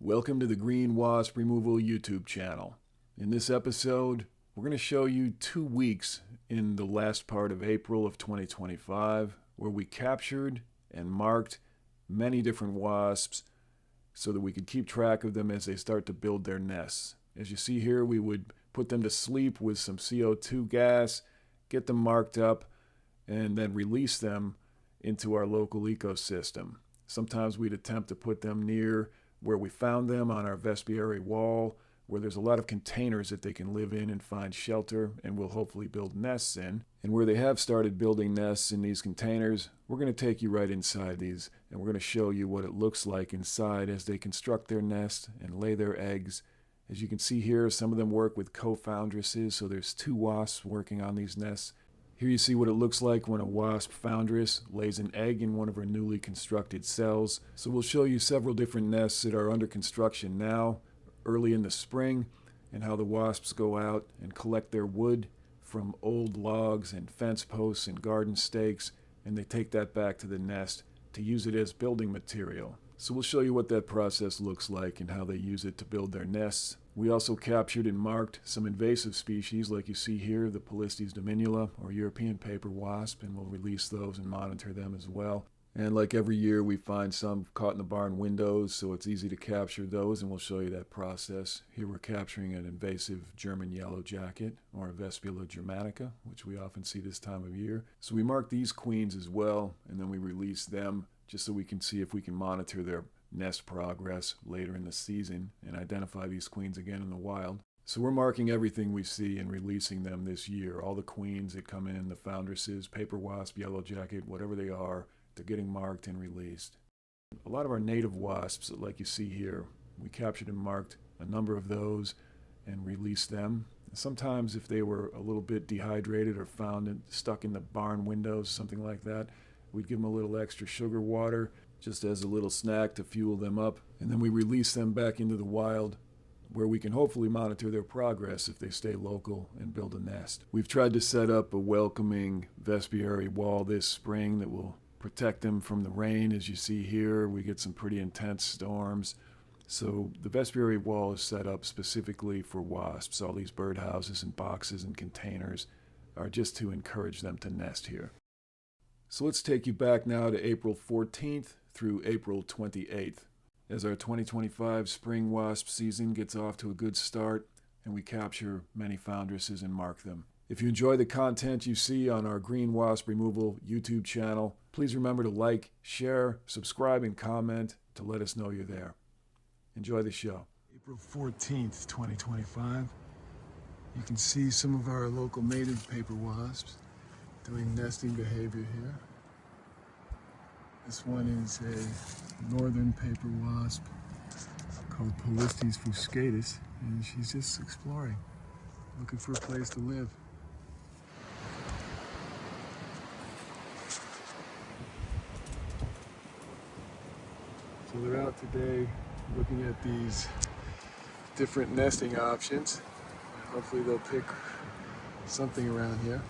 Welcome to the Green Wasp Removal YouTube channel. In this episode, we're going to show you 2 weeks in the last part of April of 2025 where we captured and marked many different wasps so that we could keep track of them as they start to build their nests. As you see here, we would put them to sleep with some CO2 gas, get them marked up, and then release them into our local ecosystem. Sometimes we'd attempt to put them near where we found them on our vespiary wall, where there's a lot of containers that they can live in and find shelter, and we'll hopefully build nests in. And where they have started building nests in these containers, we're going to take you right inside these, and we're going to show you what it looks like inside as they construct their nest and lay their eggs. As you can see here, some of them work with co-foundresses, so there's 2 wasps working on these nests. Here you see what it looks like when a wasp foundress lays an egg in one of her newly constructed cells. So we'll show you several different nests that are under construction now, early in the spring, and how the wasps go out and collect their wood from old logs and fence posts and garden stakes, and they take that back to the nest to use it as building material. So we'll show you what that process looks like and how they use it to build their nests. We also captured and marked some invasive species like you see here, the Polistes dominula or European paper wasp, and we'll release those and monitor them as well. And like every year, we find some caught in the barn windows, so it's easy to capture those, and we'll show you that process. Here we're capturing an invasive German Yellowjacket, or a Vespula germanica, which we often see this time of year. So we mark these queens as well, and then we release them just so we can see if we can monitor their nest progress later in the season and identify these queens again in the wild. So we're marking everything we see and releasing them this year. All the queens that come in, the foundresses, paper wasp, yellowjacket, whatever they are, they're getting marked and released. A lot of our native wasps, like you see here, we captured and marked a number of those and released them. Sometimes if they were a little bit dehydrated or found stuck in the barn windows, something like that, we'd give them a little extra sugar water just as a little snack to fuel them up, and then we release them back into the wild where we can hopefully monitor their progress if they stay local and build a nest. We've tried to set up a welcoming vespiary wall this spring that will protect them from the rain. As you see here, we get some pretty intense storms. So the vespiary wall is set up specifically for wasps. All these birdhouses and boxes and containers are just to encourage them to nest here. So let's take you back now to April 14th through April 28th, as our 2025 spring wasp season gets off to a good start and we capture many foundresses and mark them. If you enjoy the content you see on our Green Wasp Removal YouTube channel, please remember to like, share, subscribe, and comment to let us know you're there. Enjoy the show. April 14th, 2025. You can see some of our local native paper wasps doing nesting behavior here. This one is a northern paper wasp called Polistes fuscatus, and she's just exploring, looking for a place to live. So they're out today looking at these different nesting options. Hopefully they'll pick something around here.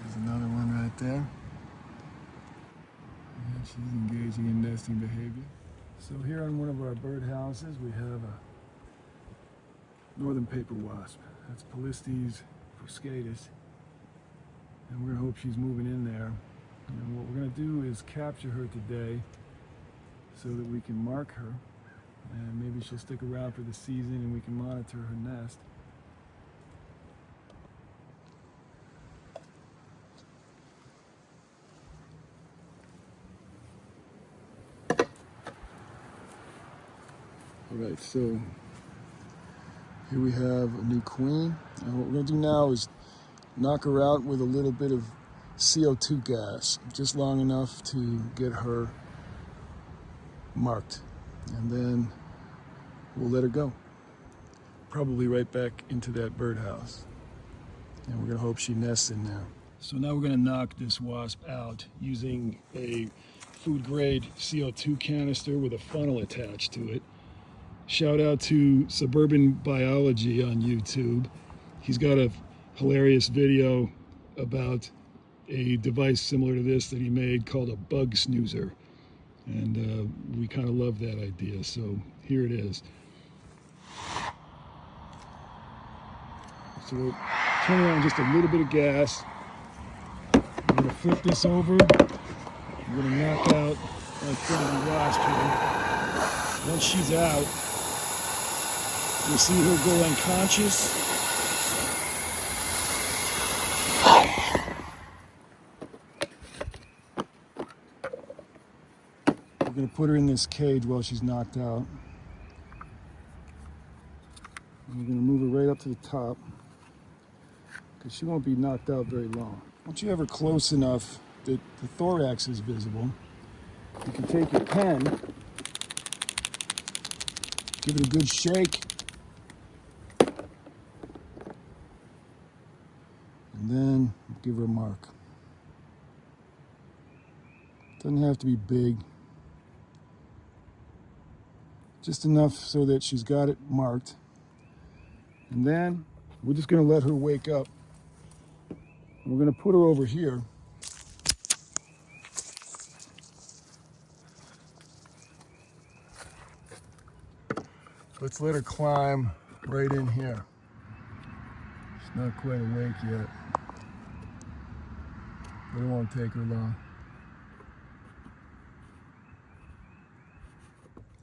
There's another one right there. And she's engaging in nesting behavior. So here on one of our birdhouses, we have a northern paper wasp. That's Polistes fuscatus. And we're gonna hope she's moving in there. And what we're gonna do is capture her today so that we can mark her. And maybe she'll stick around for the season and we can monitor her nest. Alright, so here we have a new queen, and what we're going to do now is knock her out with a little bit of CO2 gas, just long enough to get her marked, and then we'll let her go, probably right back into that birdhouse, and we're going to hope she nests in there. So now we're going to knock this wasp out using a food grade CO2 canister with a funnel attached to it. Shout out to Suburban Biology on YouTube. He's got a hilarious video about a device similar to this that he made called a bug snoozer. And we kind of love that idea, so here it is. So we'll turn on just a little bit of gas. I'm going to flip this over. I'm going to knock out my friendly wasp here. Once she's out, you'll see her go unconscious. We're going to put her in this cage while she's knocked out. And we're going to move her right up to the top, because she won't be knocked out very long. Once you have her close enough that the thorax is visible, you can take your pen, give it a good shake, and then give her a mark. Doesn't have to be big, just enough so that she's got it marked. And then we're just going to let her wake up. We're going to put her over here. Let's let her climb right in here. She's not quite awake yet, but it won't take her long.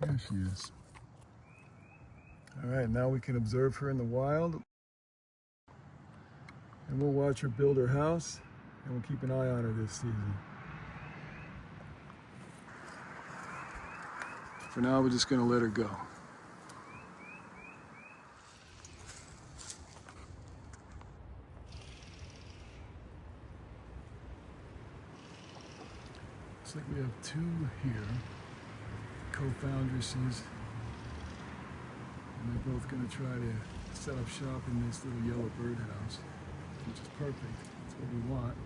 There she is. All right, now we can observe her in the wild. And we'll watch her build her house, and we'll keep an eye on her this season. For now, we're just going to let her go. Looks like we have two here, co-foundresses. And they're both going to try to set up shop in this little yellow birdhouse, which is perfect. That's what we want.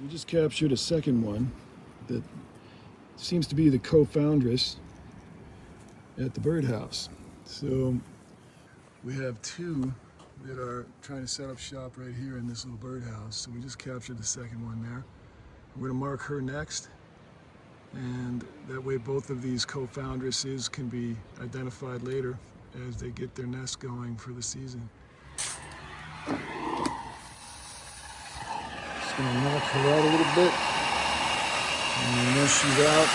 We just captured a second one that seems to be the co-foundress at the birdhouse. So we have two that are trying to set up shop right here in this little birdhouse. So we just captured the second one there. We're going to mark her next, and that way both of these co-foundresses can be identified later as they get their nest going for the season. Just going to knock her out a little bit, and once she's out,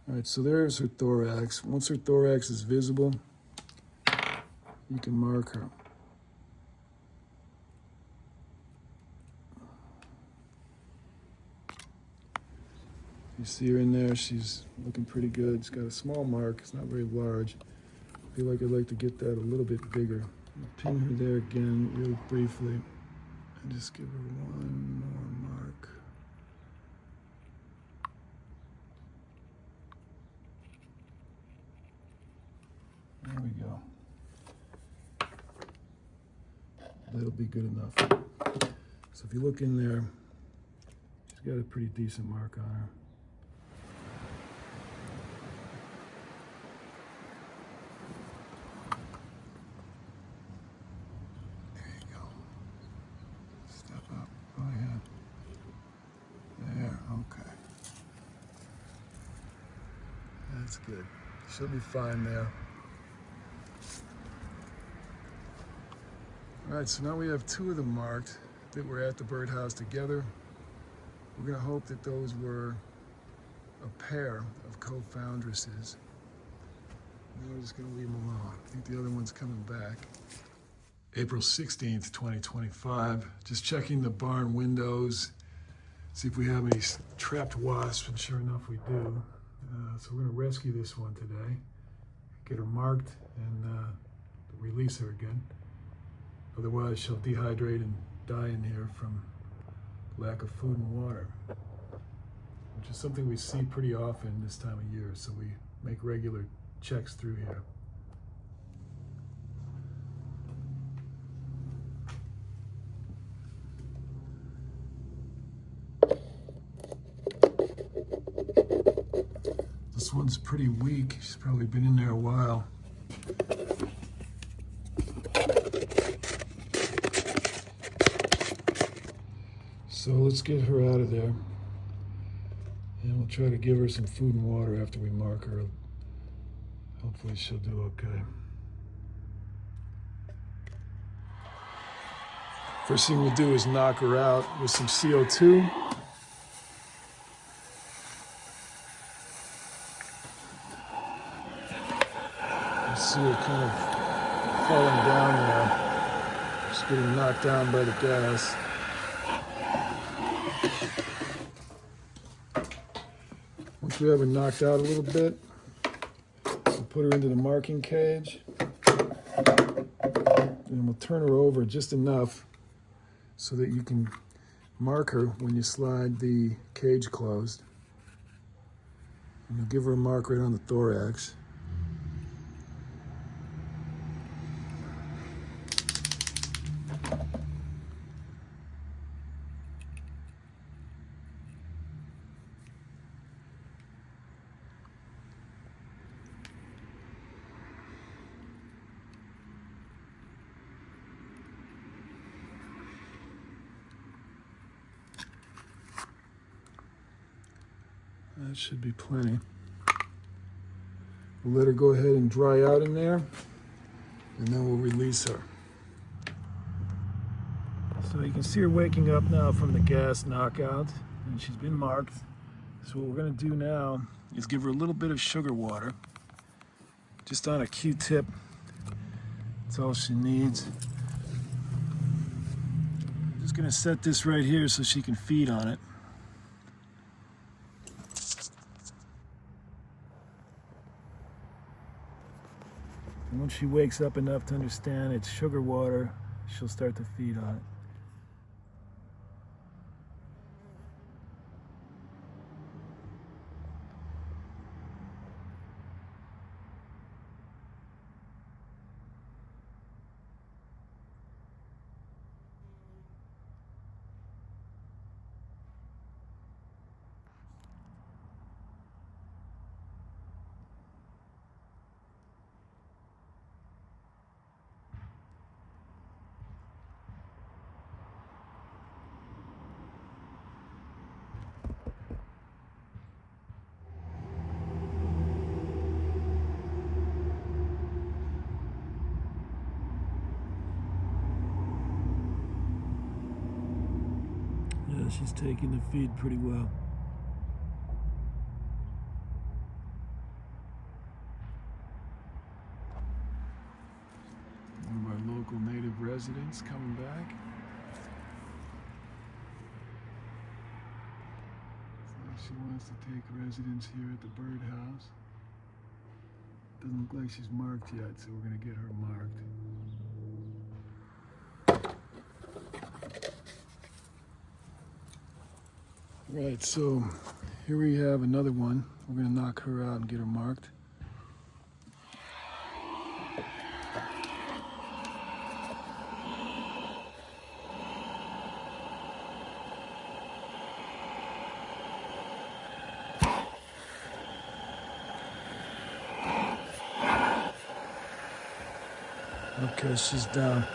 all right, so there's her thorax. Once her thorax is visible, you can mark her. You see her in there, she's looking pretty good. She's got a small mark, it's not very large. I feel like I'd like to get that a little bit bigger. I'll pin her there again real briefly and just give her one more mark. There we go. That'll be good enough. So if you look in there, she's got a pretty decent mark on her. There you go. Step up. Go ahead. There, okay. That's good. She'll be fine there. All right, so now we have two of them marked that were at the birdhouse together. We're going to hope that those were a pair of co-foundresses. And we're just going to leave them alone. I think the other one's coming back. April 16th, 2025. Just checking the barn windows, see if we have any trapped wasps, and sure enough we do. So we're going to rescue this one today, get her marked, and release her again. Otherwise, she'll dehydrate and die in here from lack of food and water. which is something we see pretty often this time of year, so we make regular checks through here. This one's pretty weak. She's probably been in there a while. So let's get her out of there. And we'll try to give her some food and water after we mark her. Hopefully she'll do okay. First thing we'll do is knock her out with some CO2. See her kind of falling down there. Just getting knocked down by the gas. Once we have her knocked out a little bit, we'll put her into the marking cage. And we'll turn her over just enough so that you can mark her when you slide the cage closed. And you'll give her a mark right on the thorax. That should be plenty. We'll let her go ahead and dry out in there, and then we'll release her. So you can see her waking up now from the gas knockout, and she's been marked. So what we're going to do now is give her a little bit of sugar water, just on a Q-tip. That's all she needs. I'm just going to set this right here so she can feed on it. And once she wakes up enough to understand it's sugar water, she'll start to feed on it. Yeah, she's taking the feed pretty well. One of our local native residents coming back. So she wants to take residence here at the birdhouse. Doesn't look like she's marked yet, so we're going to get her marked. Right, so here we have another one. We're going to knock her out and get her marked. Okay, she's down.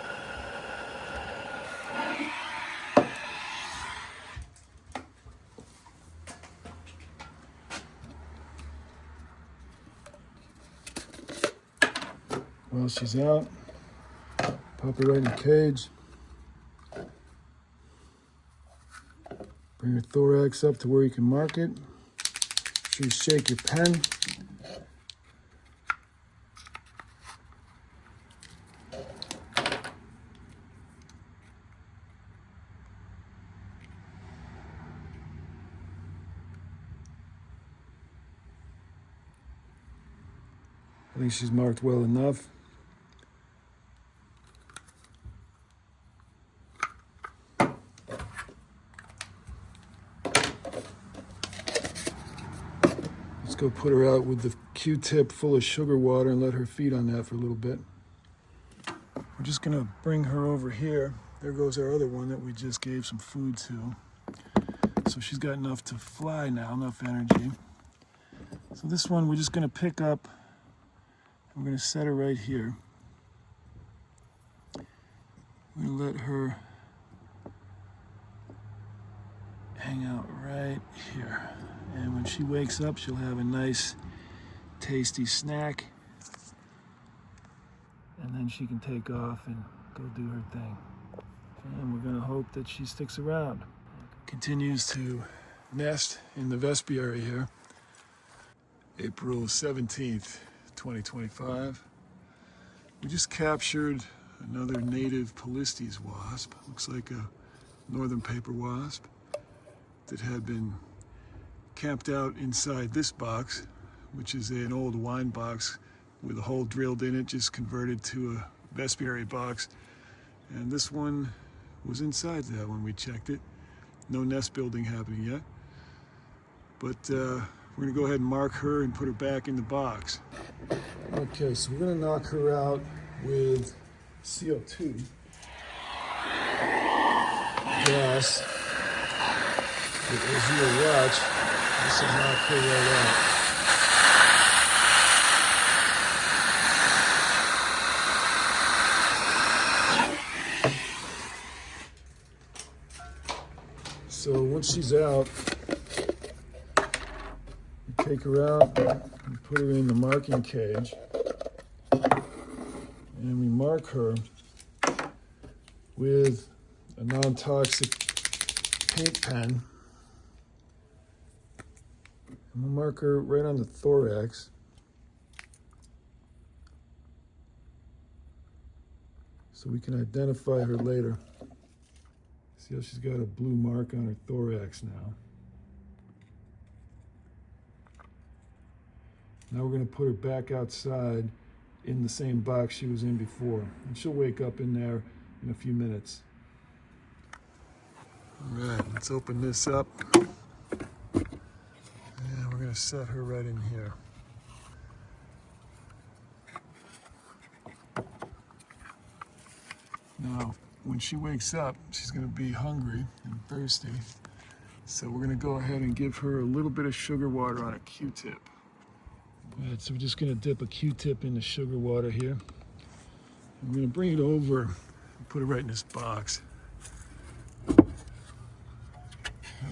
Well, she's out. Pop her right in the cage. Bring her thorax up to where you can mark it. Make sure you shake your pen. I think she's marked well enough. go put her out with the Q-tip full of sugar water and let her feed on that for a little bit. We're just gonna bring her over here. There goes our other one that we just gave some food to. So she's got enough to fly now, enough energy. So this one we're just gonna pick up, and we're gonna set her right here. We're gonna let her hang out right here. And when she wakes up, she'll have a nice, tasty snack. And then she can take off and go do her thing. And we're gonna hope that she sticks around. Continues to nest in the vespiary here. April 17th, 2025. We just captured another native Polistes wasp. Looks like a northern paper wasp that had been camped out inside this box, which is an old wine box with a hole drilled in it, just converted to a vespiary box. And this one was inside that when we checked it. No nest building happening yet. But we're gonna go ahead and mark her and put her back in the box. Okay, so we're gonna knock her out with CO2 gas. But as you'll watch, this will knock her right out. So once she's out, we take her out and put her in the marking cage. And we mark her with a non-toxic paint pen. And we'll mark her right on the thorax. So we can identify her later. See how she's got a blue mark on her thorax now. Now we're going to put her back outside in the same box she was in before. And she'll wake up in there in a few minutes. All right, let's open this up. And we're going to set her right in here. Now, when she wakes up, she's going to be hungry and thirsty. So we're going to go ahead and give her a little bit of sugar water on a Q-tip. All right, so we're just going to dip a Q-tip in the sugar water here. I'm going to bring it over and put it right in this box. That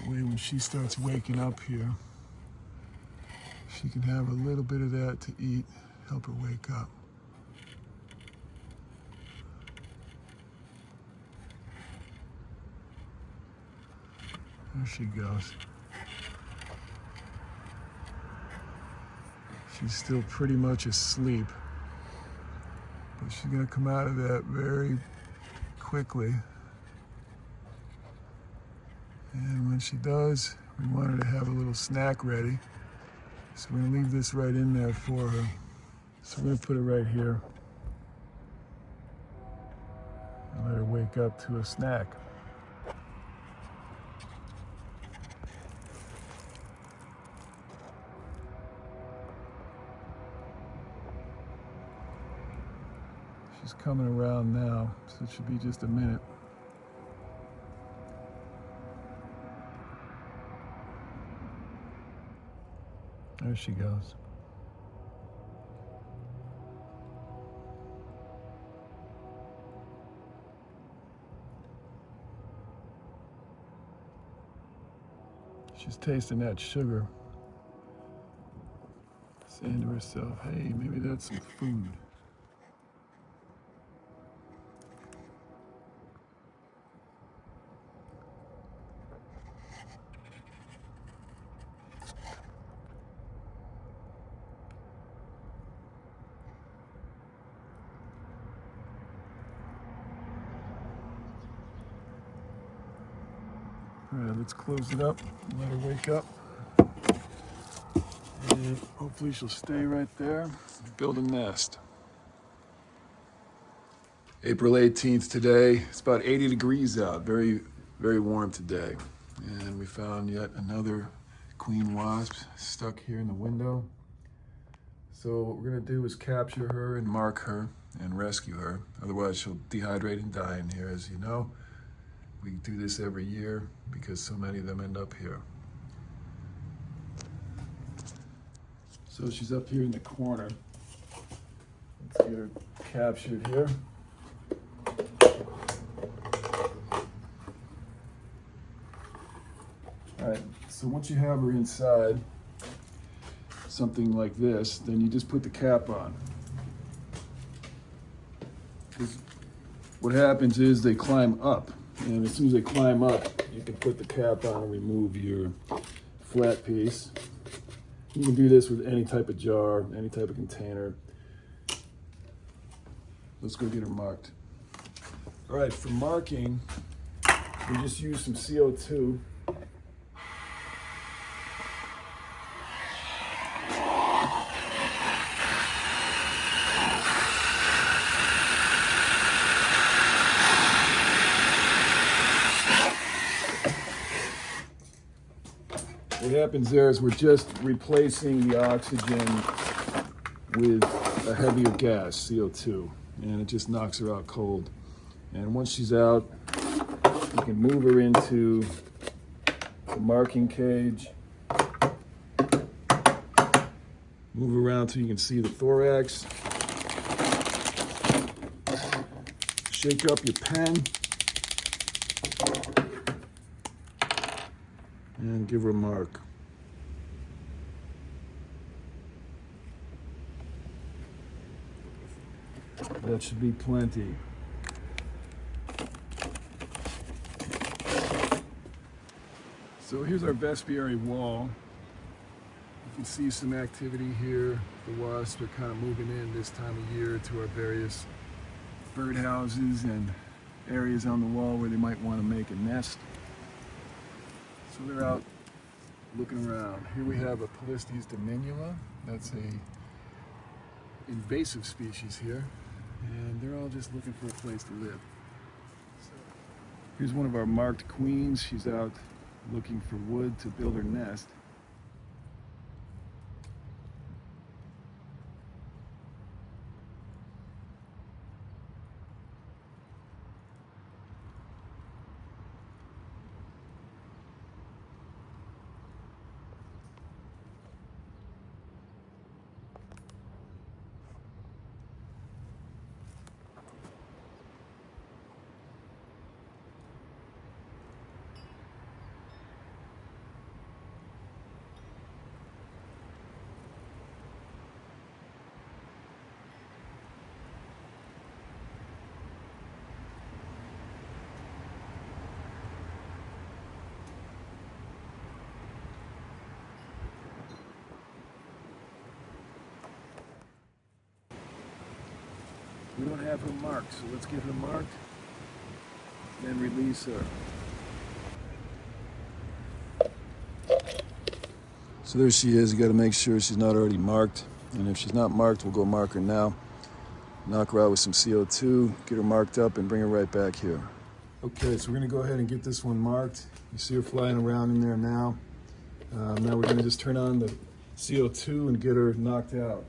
way when she starts waking up here, she can have a little bit of that to eat, help her wake up. There she goes. She's still pretty much asleep, but she's gonna come out of that very quickly. And when she does, we want her to have a little snack ready. So we're gonna leave this right in there for her. So we're gonna put it right here and let her wake up to a snack. She's coming around now, so it should be just a minute. There she goes. She's tasting that sugar, saying to herself, hey, maybe that's some food. All right, let's close it up and let her wake up. And hopefully she'll stay right there and build a nest. April 18th today. It's about 80 degrees out. Very, very warm today. And we found yet another queen wasp stuck here in the window. So what we're gonna do is capture her and mark her and rescue her. Otherwise she'll dehydrate and die in here, as you know. We do this every year because so many of them end up here. So she's up here in the corner. Let's get her captured here. All right, so once you have her inside, something like this, then you just put the cap on. What happens is they climb up, and as soon as they climb up, you can put the cap on and remove your flat piece. You can do this with any type of jar, any type of container. Let's go get her marked. All right, for marking, we just use some CO2. What happens there is we're just replacing the oxygen with a heavier gas, CO2, and it just knocks her out cold. And once she's out, you can move her into the marking cage. Move around till you can see the thorax. Shake up your pen. And give her a mark. That should be plenty. So here's our vespiary wall. You can see some activity here. The wasps are kind of moving in this time of year to our various birdhouses and areas on the wall where they might want to make a nest. So they're out looking around. Here we have a Polistes dominula. That's a invasive species here. And they're all just looking for a place to live. So here's one of our marked queens. She's out looking for wood to build her nest. We don't have her marked, so let's get her marked, then release her. So there she is. You got to make sure she's not already marked, and if she's not marked, we'll go mark her now. Knock her out with some CO2, get her marked up, and bring her right back here. Okay, so we're going to go ahead and get this one marked. You see her flying around in there now. Now we're going to just turn on the CO2 and get her knocked out.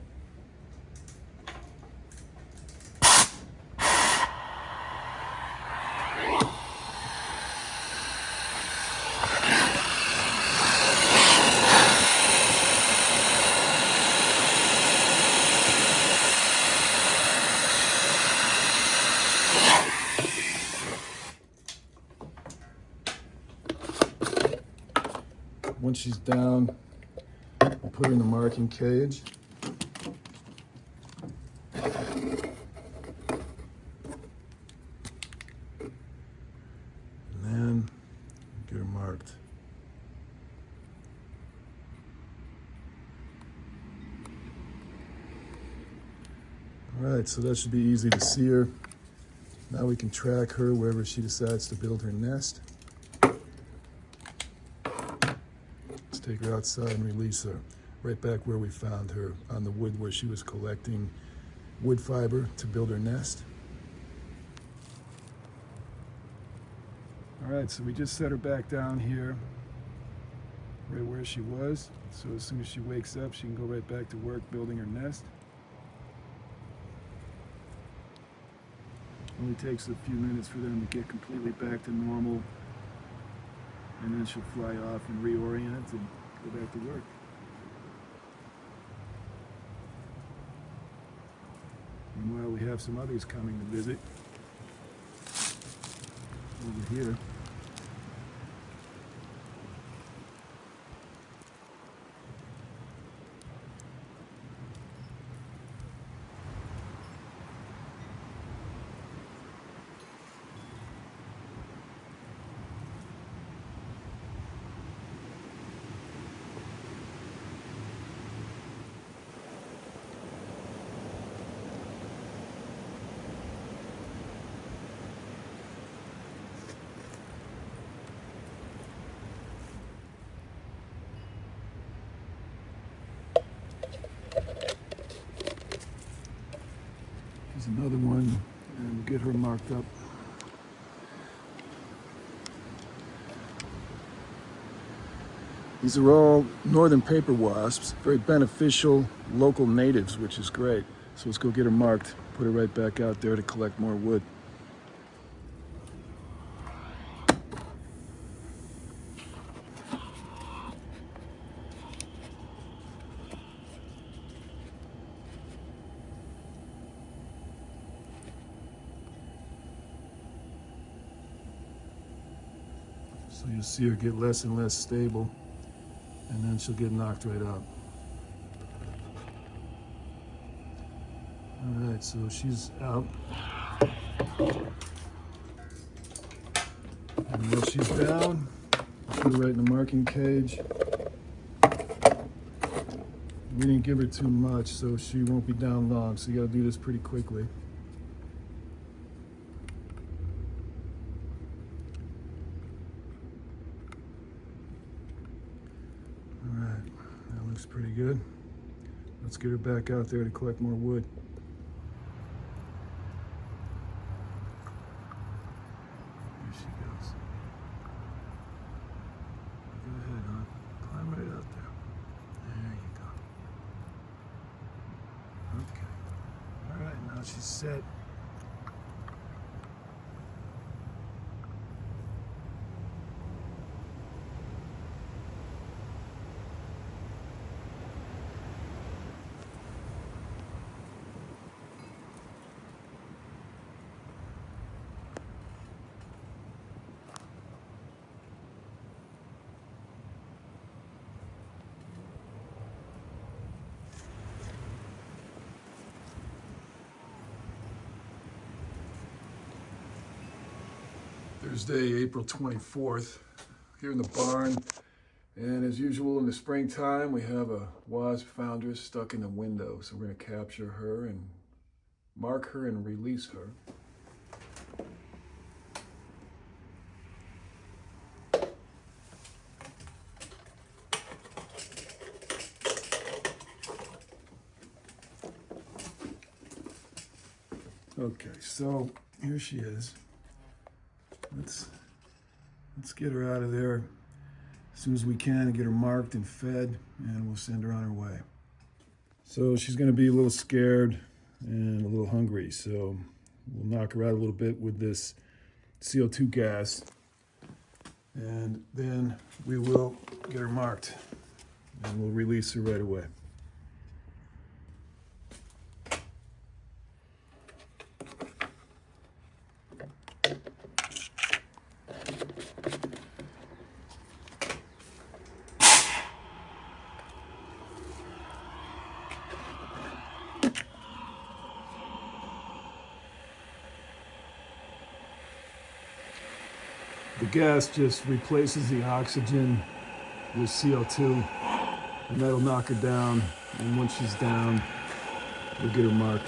Once she's down, we'll put her in the marking cage. And then get her marked. All right, so that should be easy to see her. Now we can track her wherever she decides to build her nest. Take her outside and release her right back where we found her, on the wood where she was collecting wood fiber to build her nest. All right, so we just set her back down here. right where she was. So as soon as she wakes up, she can go right back to work building her nest. Only takes a few minutes for them to get completely back to normal, and then she'll fly off and reorient and go back to work. Meanwhile, we have some others coming to visit over here. Here's another one, and we'll get her marked up. These are all northern paper wasps, very beneficial local natives, which is great. So let's go get her marked, put her right back out there to collect more wood. So you'll see her get less and less stable, and then she'll get knocked right out. All right, so she's out. And while she's down, put her right in the marking cage. We didn't give her too much, so she won't be down long, so you gotta do this pretty quickly. Looks pretty good. Let's get her back out there to collect more wood. Here she goes. Go ahead, hon. Climb right out there. There you go. Okay. All right, now she's set. Thursday, April 24th, here in the barn. And as usual in the springtime, we have a wasp foundress stuck in the window. So we're going to capture her and mark her and release her. Okay, so here she is. Let's get her out of there as soon as we can and get her marked and fed, and we'll send her on her way. So she's going to be a little scared and a little hungry, so we'll knock her out a little bit with this CO2 gas, and then we will get her marked and we'll release her right away. The gas just replaces the oxygen with CO2, and that'll knock her down. And once she's down, we'll get her marked.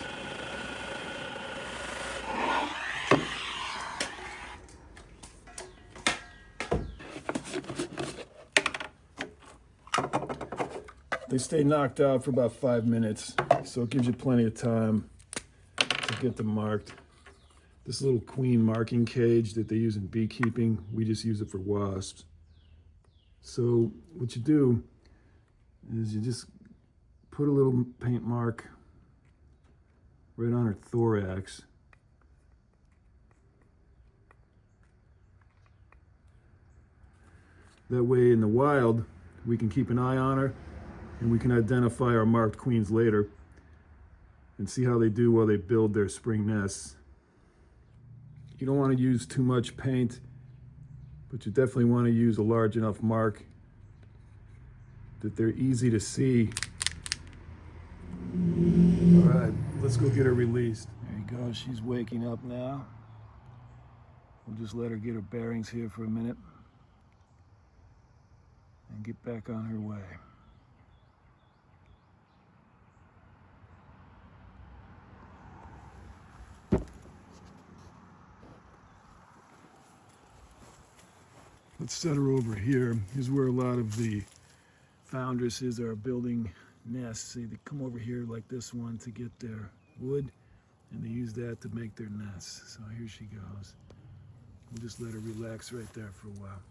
They stay knocked out for about 5 minutes, so it gives you plenty of time to get them marked. This little queen marking cage that they use in beekeeping, we just use it for wasps. So what you do is you just put a little paint mark right on her thorax. That way in the wild, we can keep an eye on her and we can identify our marked queens later and see how they do while they build their spring nests. You don't want to use too much paint, but you definitely want to use a large enough mark that they're easy to see. All right, let's go get her released. There you go, she's waking up now. We'll just let her get her bearings here for a minute and get back on her way. Let's set her over here. Here's where a lot of the foundresses are building nests. See, they come over here like this one to get their wood, and they use that to make their nests. So here she goes. We'll just let her relax right there for a while.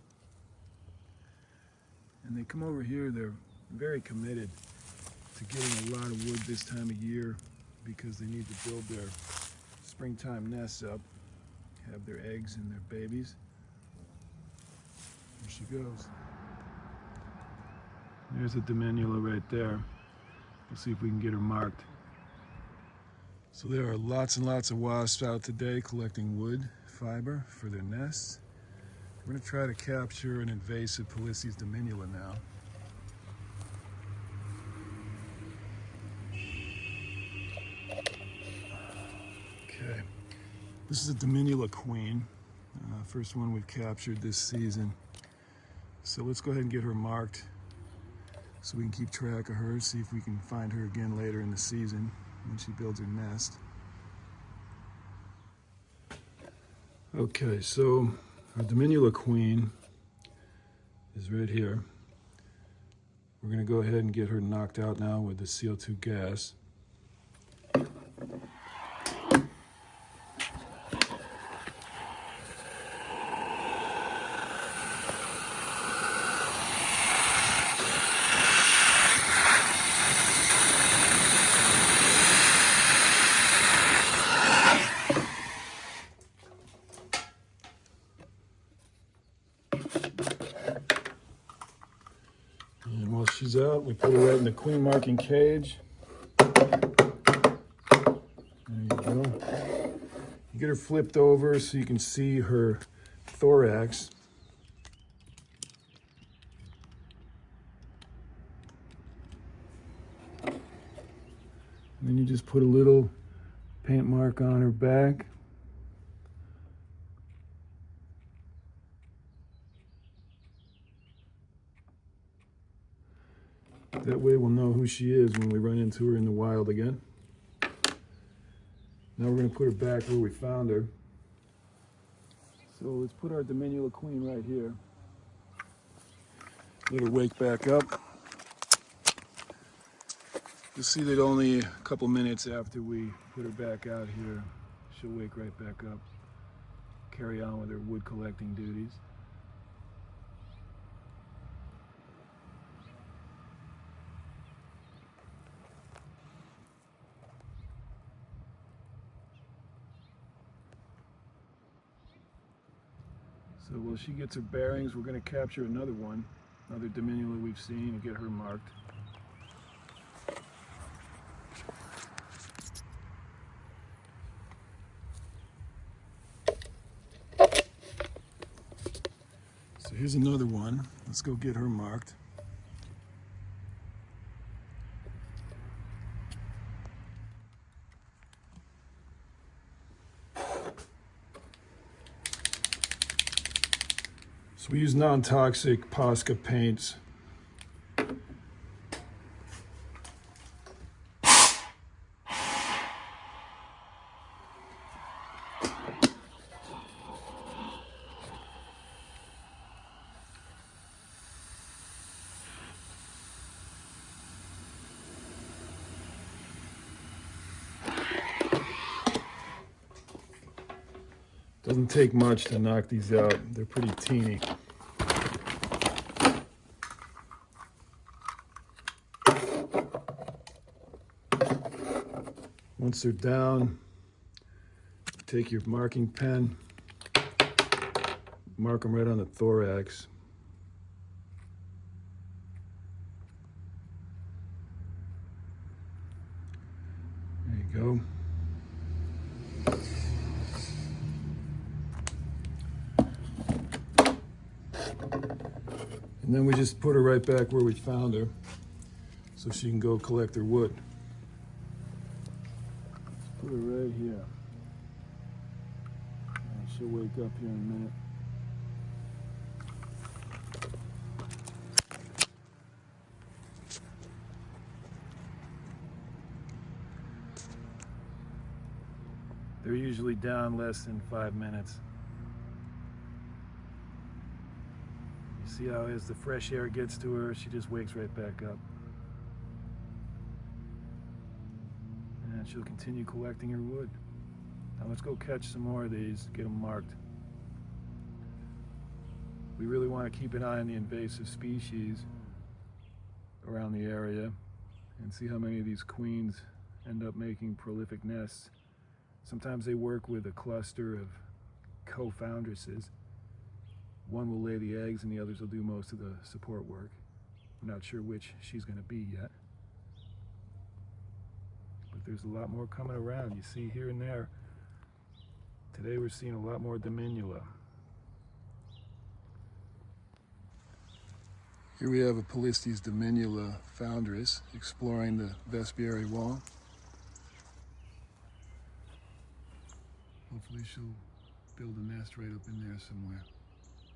And they come over here, they're very committed to getting a lot of wood this time of year because they need to build their springtime nests up, have their eggs and their babies. There she goes. There's a dominula right there. We'll see if we can get her marked. So there are lots and lots of wasps out today collecting wood fiber for their nests. We're going to try to capture an invasive Polistes dominula now. Okay, this is a dominula queen, first one we've captured this season. So let's go ahead and get her marked so we can keep track of her, see if we can find her again later in the season when she builds her nest. Okay, so our dominula queen is right here. We're going to go ahead and get her knocked out now with the CO2 gas. And while she's out, we put her right in the queen marking cage. There you go. You get her flipped over so you can see her thorax. And then you just put a little paint mark on her back. That way we'll know who she is when we run into her in the wild again. Now we're going to put her back where we found her. So let's put our dominula queen right here. Let her wake back up. You'll see that only a couple minutes after we put her back out here, she'll wake right back up, carry on with her wood collecting duties. So while she gets her bearings, we're going to capture another one, another dominula we've seen, and get her marked. So here's another one. Let's go get her marked. So we use non-toxic Posca paints. Doesn't take much to knock these out. They're pretty teeny. Once they're down, take your marking pen, mark them right on the thorax. There you go. And then we just put her right back where we found her so she can go collect her wood. Put her right here. And she'll wake up here in a minute. They're usually down less than 5 minutes. You see how as the fresh air gets to her, she just wakes right back up. And she'll continue collecting her wood. Now let's go catch some more of these, get them marked. We really want to keep an eye on the invasive species around the area and see how many of these queens end up making prolific nests. Sometimes they work with a cluster of co-foundresses. One will lay the eggs and the others will do most of the support work. I'm not sure which she's going to be yet. But there's a lot more coming around. You see here and there. Today we're seeing a lot more dominula. Here we have a Polistes dominula foundress exploring the vespiary wall. Hopefully she'll build a nest right up in there somewhere.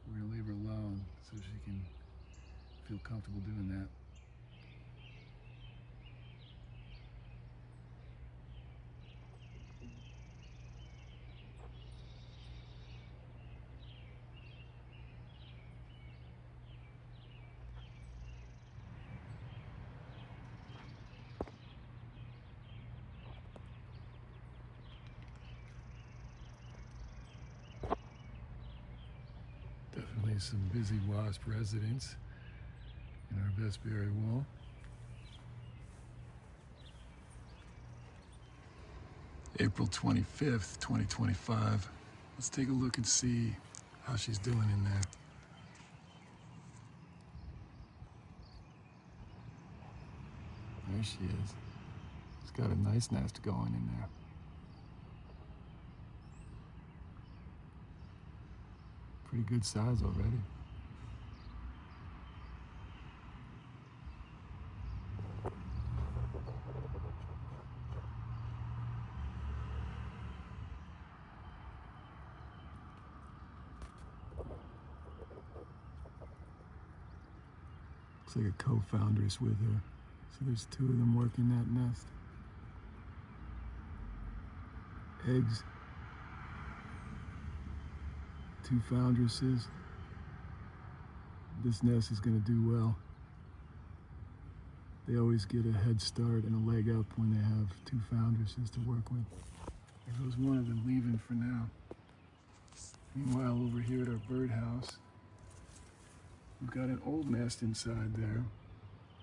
We're going to leave her alone so she can feel comfortable doing that. Definitely some busy wasp residents in our vespiary wall. April 25th, 2025. Let's take a look and see how she's doing in there. There she is. She's got a nice nest going in there. Pretty good size already. Looks like a co-foundress with her. So there's two of them working that nest. Eggs. Two foundresses. This nest is going to do well. They always get a head start and a leg up when they have two foundresses to work with. There goes one of them leaving for now. Meanwhile, over here at our birdhouse, we've got an old nest inside there,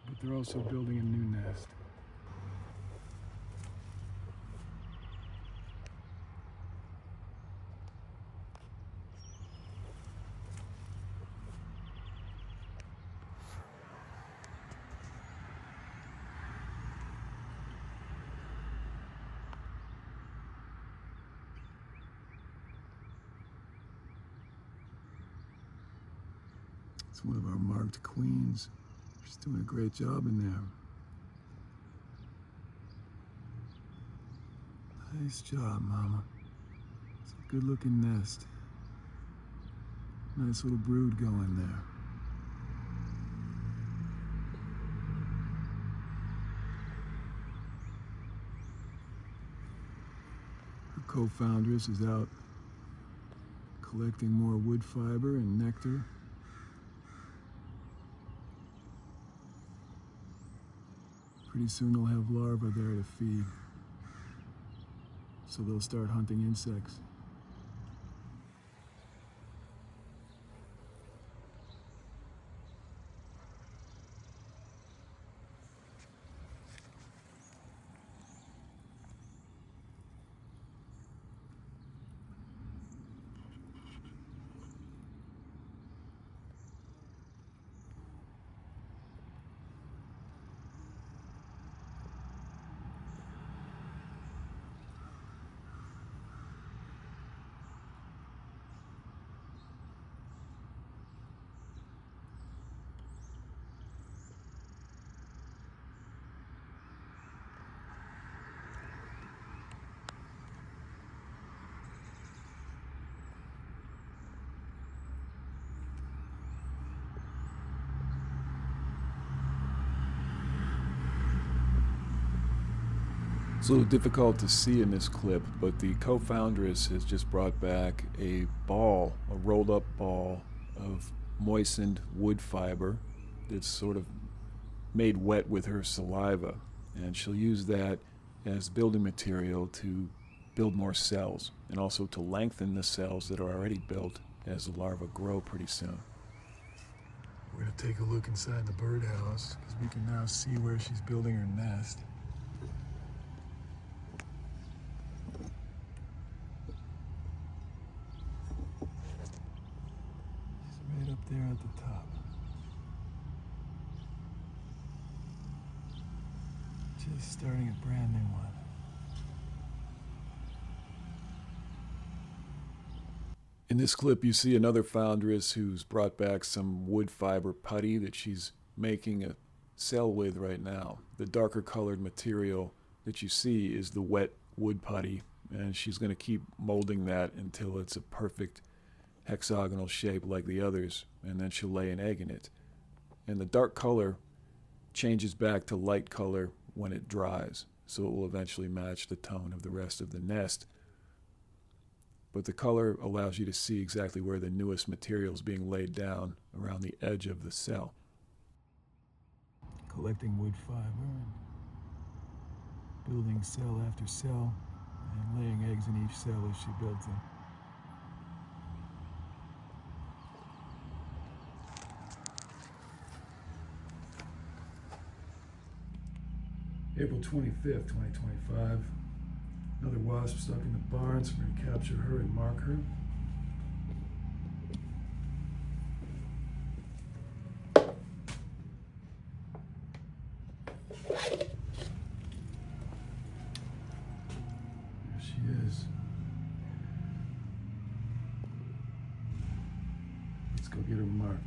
but they're also building a new nest. It's one of our marked queens. She's doing a great job in there. Nice job, Mama. It's a good looking nest. Nice little brood going there. Her co-foundress is out collecting more wood fiber and nectar. Pretty soon they'll have larvae there to feed, so they'll start hunting insects. It's a little difficult to see in this clip, but the co-foundress has just brought back a rolled up ball of moistened wood fiber that's sort of made wet with her saliva. And she'll use that as building material to build more cells, and also to lengthen the cells that are already built as the larvae grow pretty soon. We're going to take a look inside the birdhouse because we can now see where she's building her nest. She's right up there at the top. Just starting a brand new one. In this clip, you see another foundress who's brought back some wood fiber putty that she's making a cell with right now. The darker colored material that you see is the wet wood putty, and she's going to keep molding that until it's a perfect hexagonal shape like the others, and then she'll lay an egg in it. And the dark color changes back to light color when it dries, so it will eventually match the tone of the rest of the nest. But the color allows you to see exactly where the newest material is being laid down around the edge of the cell. Collecting wood fiber, building cell after cell, and laying eggs in each cell as she builds them. April 25th, 2025. Another wasp stuck in the barn, so we're going to capture her and mark her. There she is. Let's go get her marked.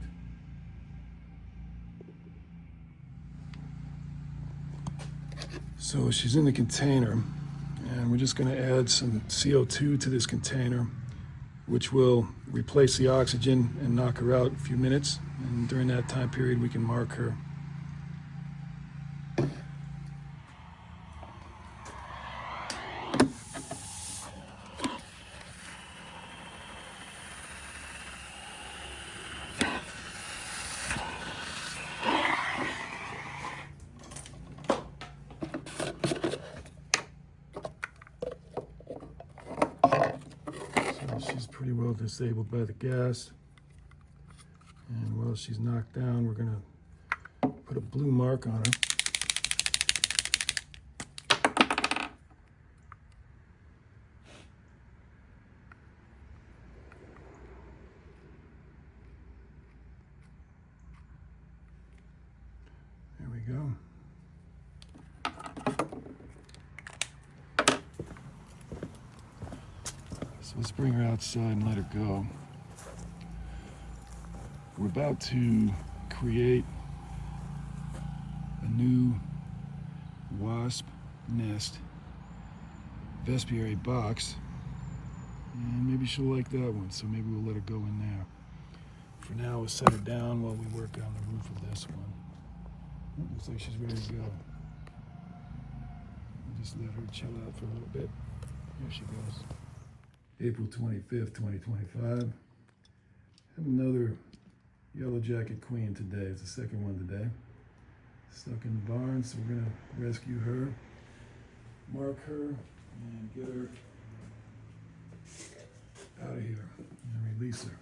So she's in the container. And we're just going to add some CO2 to this container, which will replace the oxygen and knock her out in a few minutes. And during that time period, we can mark her. She's pretty well disabled by the gas. And while she's knocked down, we're going to put a blue mark on her. There we go. So let's bring her outside and let her go. We're about to create a new wasp nest vespiary box, and maybe she'll like that one, so maybe we'll let her go in there. For now, we'll set her down while we work on the roof of this one. Looks like she's ready to go. We'll just let her chill out for a little bit. Here she goes. April 25th, 2025. Have another Yellowjacket queen today. It's the second one today. Stuck in the barn, so we're gonna rescue her, mark her, and get her out of here and release her.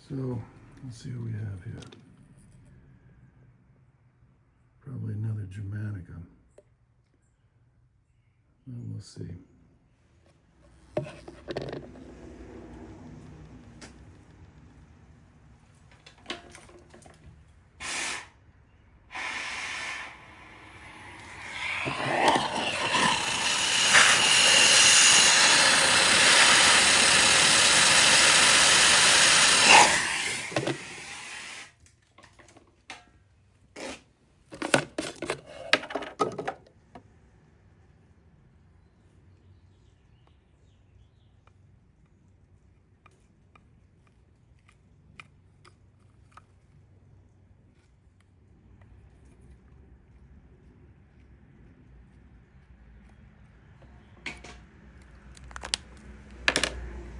So let's see what we have here. Probably another germanica. Well, we'll see.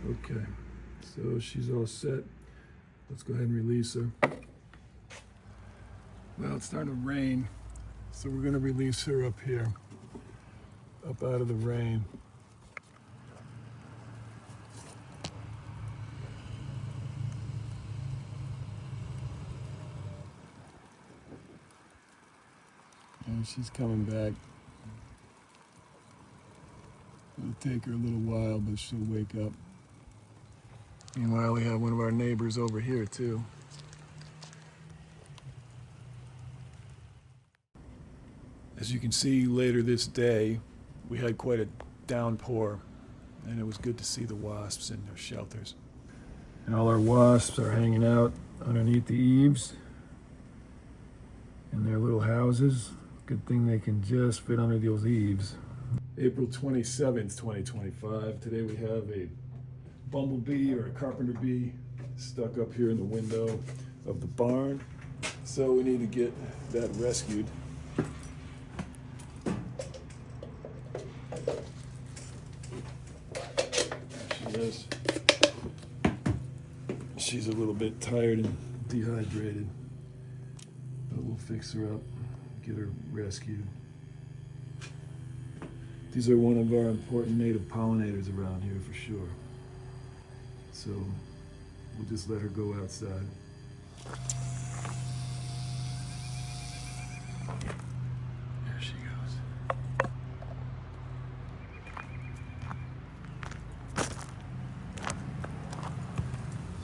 Okay, so she's all set. Let's go ahead and release her. Well, it's starting to rain, so we're going to release her up here, up out of the rain. And she's coming back. It'll take her a little while, but she'll wake up. Meanwhile, we have one of our neighbors over here, too. As you can see later this day, we had quite a downpour, and it was good to see the wasps in their shelters. And all our wasps are hanging out underneath the eaves in their little houses. Good thing they can just fit under those eaves. April 27th, 2025. Today we have a bumblebee or a carpenter bee stuck up here in the window of the barn. So we need to get that rescued. There she is. She's a little bit tired and dehydrated, but we'll fix her up, get her rescued. These are one of our important native pollinators around here for sure. So we'll just let her go outside. There she goes.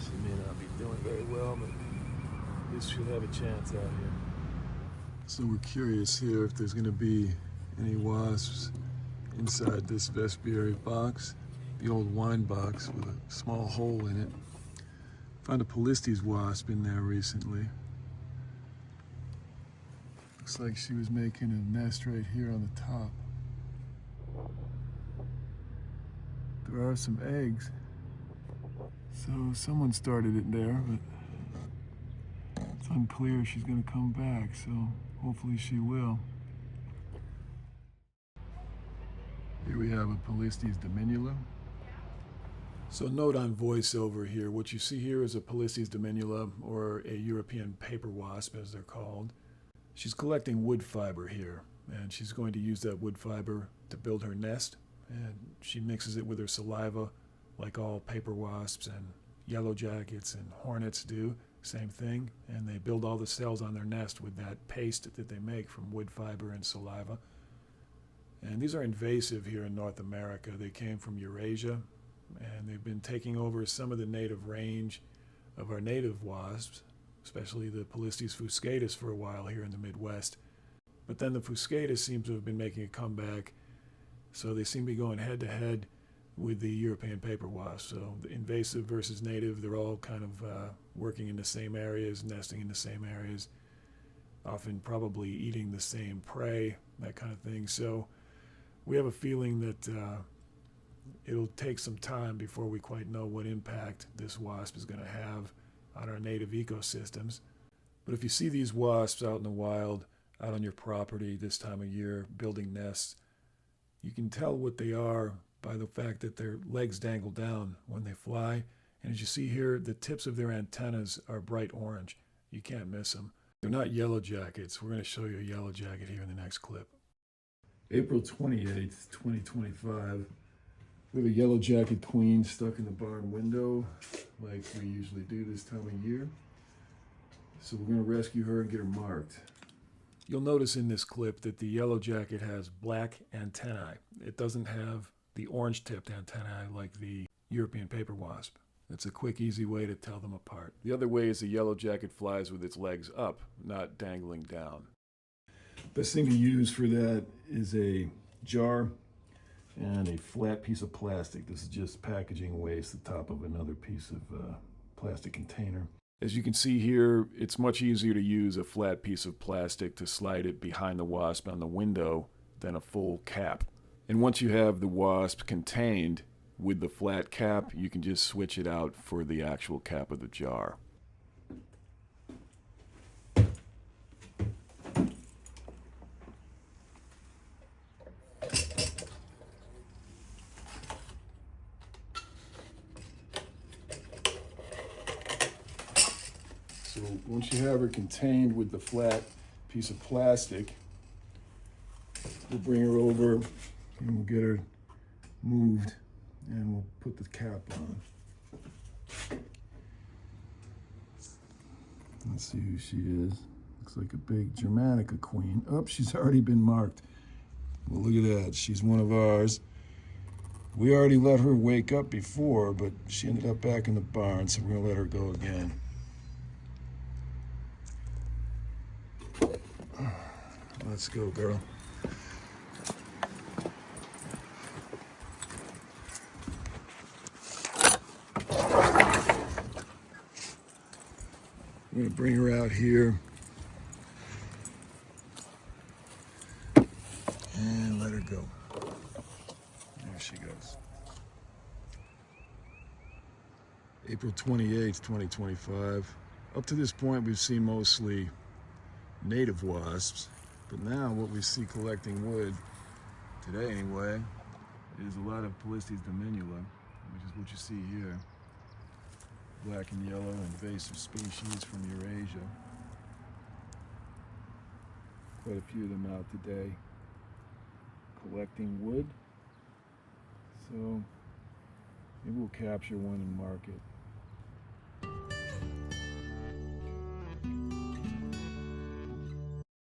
She may not be doing very well, but at least she'll have a chance out here. So we're curious here if there's going to be any wasps inside this vespiary box, the old wine box with a small hole in it. Found a Polistes wasp in there recently. Looks like she was making a nest right here on the top. There are some eggs, so someone started it there, but it's unclear if she's going to come back, so hopefully she will. Here we have a Polistes dominula. So note on voiceover here, what you see here is a Polistes dominula, or a European paper wasp as they're called. She's collecting wood fiber here, and she's going to use that wood fiber to build her nest, and she mixes it with her saliva like all paper wasps and yellowjackets and hornets do. Same thing, and they build all the cells on their nest with that paste that they make from wood fiber and saliva. And these are invasive here in North America. They came from Eurasia, and they've been taking over some of the native range of our native wasps, especially the Polistes fuscatus for a while here in the Midwest. But then the fuscatus seems to have been making a comeback, so they seem to be going head to head with the European paper wasp. So the invasive versus native, they're all kind of working in the same areas, nesting in the same areas, often probably eating the same prey, that kind of thing. So we have a feeling that it'll take some time before we quite know what impact this wasp is going to have on our native ecosystems. But if you see these wasps out in the wild, out on your property this time of year, building nests, you can tell what they are by the fact that their legs dangle down when they fly. And as you see here, the tips of their antennas are bright orange. You can't miss them. They're not yellowjackets. We're going to show you a yellowjacket here in the next clip. April 28th, 2025. We have a yellowjacket queen stuck in the barn window like we usually do this time of year. So we're going to rescue her and get her marked. You'll notice in this clip that the yellowjacket has black antennae. It doesn't have the orange-tipped antennae like the European paper wasp. It's a quick, easy way to tell them apart. The other way is the yellowjacket flies with its legs up, not dangling down. Best thing to use for that is a jar and a flat piece of plastic. This is just packaging waste, the top of another piece of plastic container. As you can see here, it's much easier to use a flat piece of plastic to slide it behind the wasp on the window than a full cap. And once you have the wasp contained with the flat cap, you can just switch it out for the actual cap of the jar. once you have her contained with the flat piece of plastic, we'll bring her over and we'll get her moved and we'll put the cap on. Let's see who she is. Looks like a big germanica queen. Oh, she's already been marked. Well, look at that. She's one of ours. We already let her wake up before, but she ended up back in the barn, so we're going to let her go again. Let's go, girl. I'm going to bring her out here and let her go. There she goes. April 28th, 2025. Up to this point, we've seen mostly native wasps, but now what we see collecting wood, today anyway, is a lot of Polistes dominula, which is what you see here. Black and yellow invasive species from Eurasia. Quite a few of them out today collecting wood. So maybe we'll capture one and mark it.